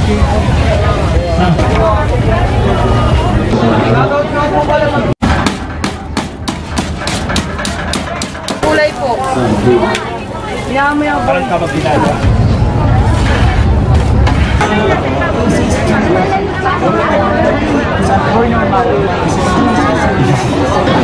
Kulay po. Yama-yama. Parang kapag-bilala.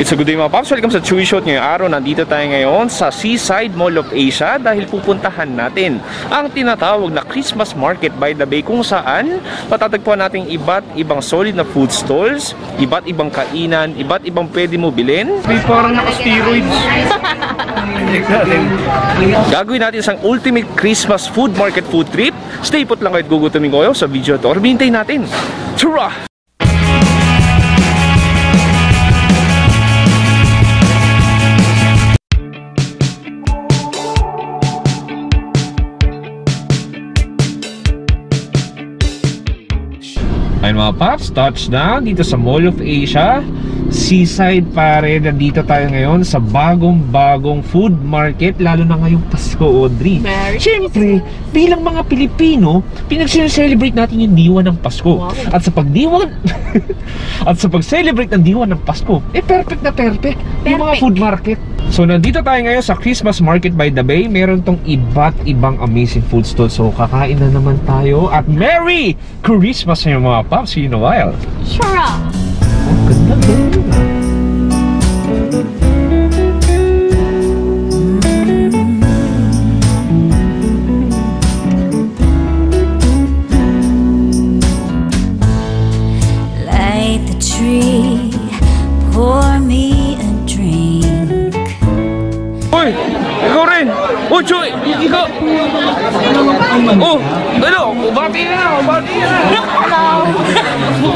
It's a good day mga paps. Welcome sa Chewy Shot ngayong araw. Nandito tayo ngayon sa Seaside Mall of Asia dahil pupuntahan natin ang tinatawag na Christmas Market by the Bay, kung saan matatagpuan natin iba't ibang solid na food stalls, iba't ibang kainan, iba't ibang pwede mo bilhin. May parang naka-steroids. Gagawin natin isang ultimate Christmas food market food trip. Stay put lang kayo at gugutumin ko kayo sa video to. Hintay natin. Tara! Ayun mga paps, touchdown dito sa Mall of Asia, Seaside pare. Nandito tayo ngayon sa bagong-bagong food market, lalo na ngayong Pasko, Audrey. Siyempre, bilang mga Pilipino, pinag-celebrate natin yung diwa ng Pasko. Wow. At sa pagdiwan at sa pag-celebrate ng diwa ng Pasko, perfect na perfect yung mga food market. So nandito tayo ngayon sa Christmas Market by the Bay. Meron tong iba't ibang amazing food stall. So kakain na naman tayo. At Merry Christmas sa mga paps. See you in a while. Sure. Oh, ganda ba? Light the tree, pour me a drink. Uy! Ikaw rin! Oh, Joy! Ikaw! Oh! Ano? Ubati na! Ubati na!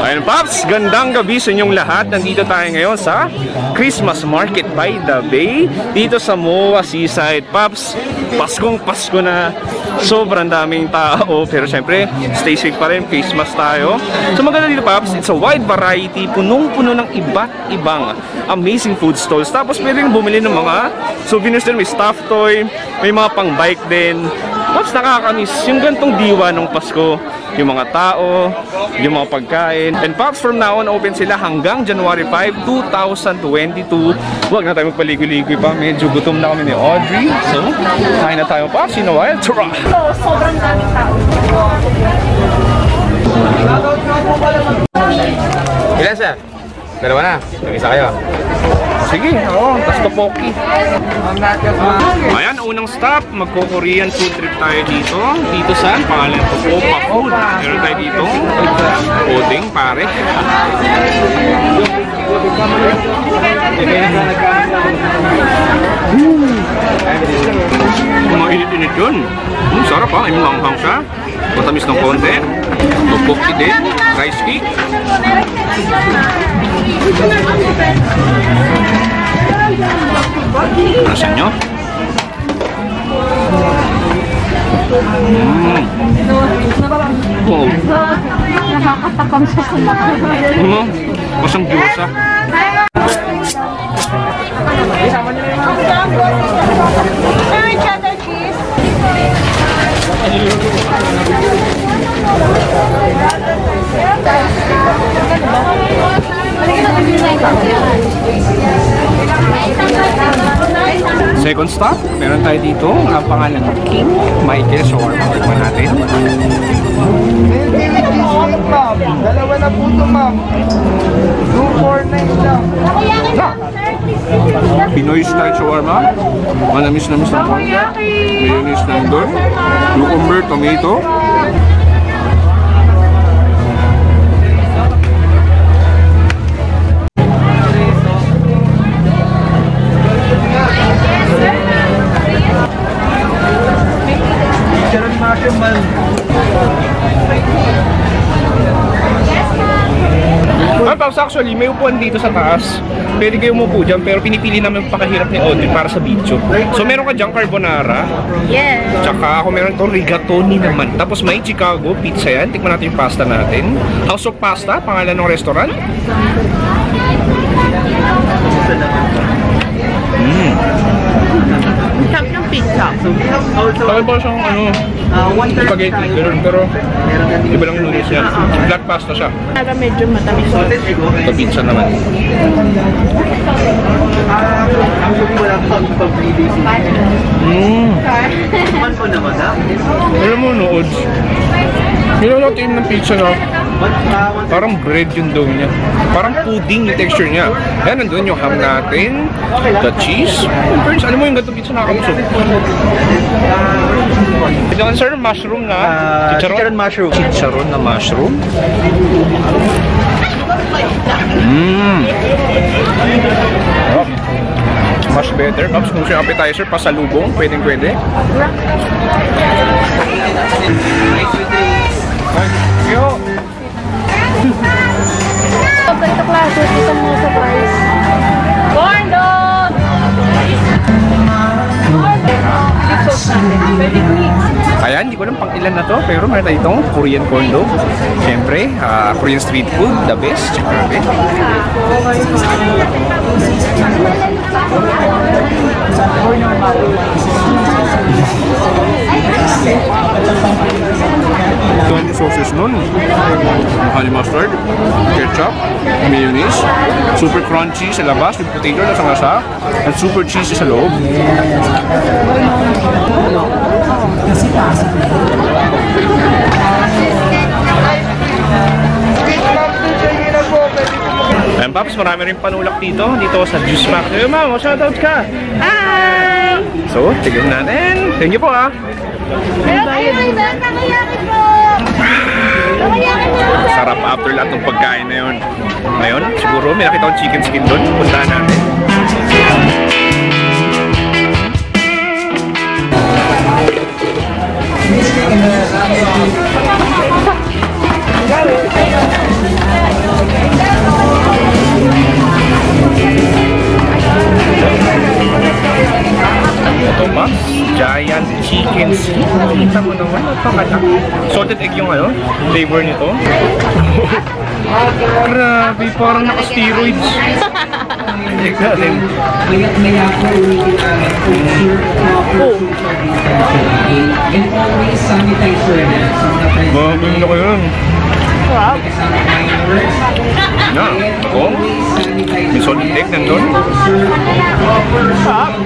Ayun, Paps! Gandang gabi sa inyong lahat. Nandito tayo ngayon sa Christmas Market by the Bay. Dito sa MOA Seaside. Paps, Paskong Pasko na. Sobrang daming tao. Pero syempre, stay safe pa rin. Face mask tayo. So maganda dito, Paps. It's a wide variety. Punong-puno ng iba't ibang amazing food stalls. Tapos pwede rin bumili ng mga souvenirs din. May stuffed toy. May mga pang-bike din. Paps, nakakamiss yung gantong diwa ng Pasko. Yung mga tao, yung mga pagkain. And Paps, from now on, open sila hanggang January 5, 2022. Huwag na tayo magpaligoy-ligoy pa. Medyo gutom na kami ni Audrey. So, kain na tayo, Paps. In a while, tara! Sobrang daming tao. Ilan siya? Dalawa na. Mag-isa kayo. Sige, oo. Tapos topoki. Ayan, unang stop. Magko-Korean food trip tayo dito. Dito saan? Pangalan ko po, Pa-Food. Meron tayo dito. Pudding, pare. Mainit-init yun. Sarap ha. May manghang siya. Matamis ng konti. Topoki din. Rice cake. Nasa nyo? Wow. Nakakatakam sa sila. Pasang gyoza. Sir, cheddar cheese. Second stop, meron tayo dito ang pangalan ng King Michael Shawarma. Tignan natin. Dalawa na po ito, ma'am. 249 lang. Pinoy style shawarma. Manamis-namis ng konti. Mayonnaise ng doon. Cucumber, tomato. Actually, may upuan dito sa taas. Pwede kayo umupo dyan, pero pinipili namin pakahirap ni Audrey para sa video. So meron ka dyan carbonara. Yes. Tsaka ako meron itong rigatoni naman. Tapos may Chicago pizza yan. Tikman natin yung pasta natin. House of Pasta, pangalan ng restaurant. Sarap ng pizza. Bakit ba siyang spaghetti, ganun, pero iba lang noodles yan. Flat pasta siya. Para medyo matamis. Ito pizza naman. Alam mo, noods. Nilalatiin ng pizza na parang bread yung dough niya. Parang pudding yung texture niya. Yan, nandun yung ham natin, the cheese. Friends, alam mo yung ganito pizza nakakabusog. Ito ang sir, mushroom na chicharon mushroom. Chicharon na mushroom. Much better. Tapos kung siya appetizer, pasalubong, pwedeng-pwede. Yo! Ganito klase, ito mo surprise. Corn dog! Ayan, hindi ko alam pang ilan na to, pero meron tayo itong Korean corn dog. Siyempre, Korean street food, the best. Grabe. Ito ang sauces nun. Honey mustard, ketchup, mayonnaise, super crunchy sa labas, yung potato na sa at super cheesy sa loob. Ayan, Paps, marami rin panulak dito sa Juice Factory. Ma'am, shoutout ka! Hi! So, tignan natin. Thank you po, ha! Sarap after lahat ng pagkain na yun. Ngayon, siguro may nakita akong chicken skin doon. Puntahan natin. Ito pa, giant chicken skin. Kita mo naman, napakala. Salted egg yung flavor nito. Grabe, parang naka-steroids. Check natin. Bago na kayo yun. Na, ako. May salted egg nandun.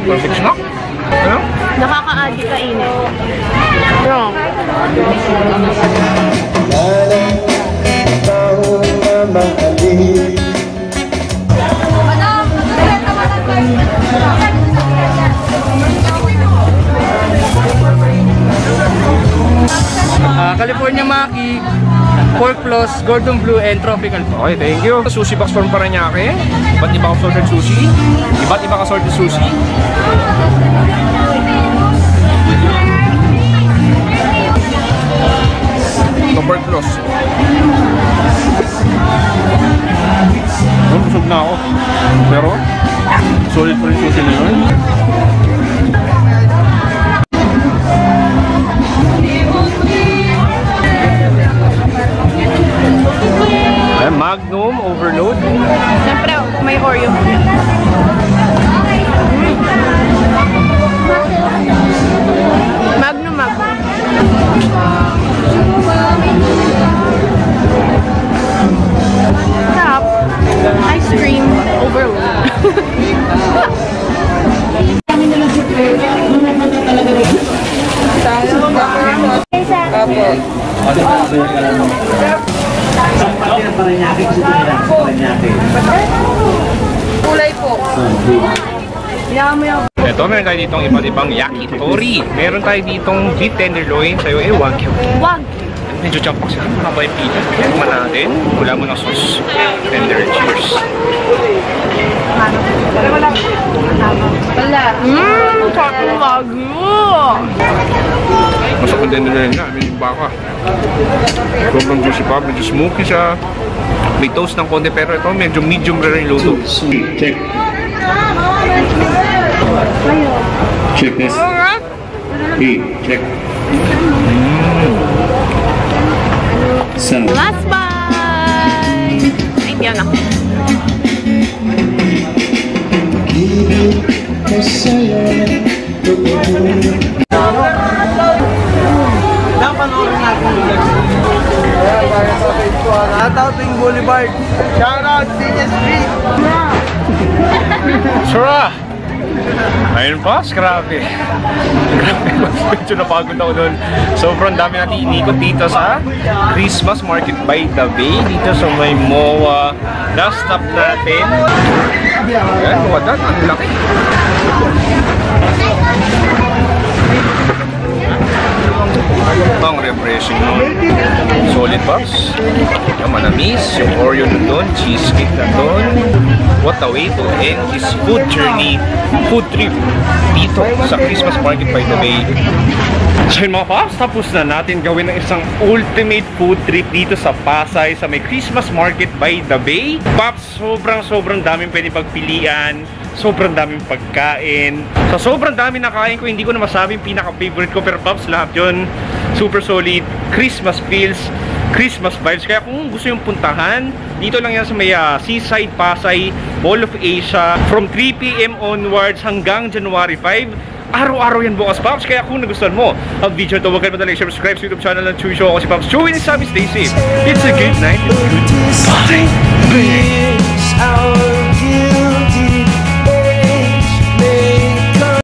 Perfect snack. Ano? Nakaka-addict kainin. Wrong. California Maki, Pork Floss, Gordon Blue, and Tropical. Okay, thank you. Sushi box from Paranaque. Iba't iba ka-sorted sushi. Iba't iba ka-sorted sushi. Ito pork floss. Busog na ako. Pero, solid pa rin sushi na yun. Magnum overload. Siyempre, may Oreo. Magnum. Sarap. Ice cream overload. Kulay po. Ito, meron tayo ditong iba't ibang yakitori. Meron tayo ditong beef tenderloin. Sa'yo, wagyu. Wagyu. Medyo champak siya. Mga ba yung pita? Tikman natin. Wala mo ng sauce. Tender, cheers. Sarap ng wagyu. Masarap ang tenderloin na. Medyo baka. Sobrang juicy pa. Medyo smoky siya. May toast ng konti, pero ito medyo medium rare yung luto. Check. Check this. Hey, check. Seven. Last bite! Ay, hindi yan ako. Ibig ko sa'yo, Natauting Boulevard. Shoutout, Senior Street. Sura! Ayun pa, grabe. Grabe, medyo napagod ako doon. Sobrang dami natin inikot dito sa Christmas Market by the Bay. Dito sa may MOA. Last stop natin. Ayan, wadan, ang laki. Ang refreshing nun. Solid box. Yung manamis, yung Oreo na doon, cheesecake na doon. What a way to end this food journey, food trip dito sa Christmas Market by the Bay. So yun mga paps, tapos na natin gawin ng isang ultimate food trip dito sa Pasay sa may Christmas Market by the Bay. Paps, sobrang daming pwede pagpilian. Sobrang daming pagkain. So sobrang daming nakain ko, hindi ko na masabi yung pinaka-favorite ko, pero Pops, lahat yun super solid, Christmas feels, Christmas vibes. Kaya kung gusto yung puntahan, dito lang yan sa may Seaside Pasay, Mall of Asia, from 3 PM onwards hanggang January 5. Araw-araw yan bukas, Pops. Kaya kung nagustuhan mo ang video ito, huwag kayo madali, subscribe sa YouTube channel ng Chewy Show. Ako si Pops Chewy, and Stay safe. It's a good night and goodbye.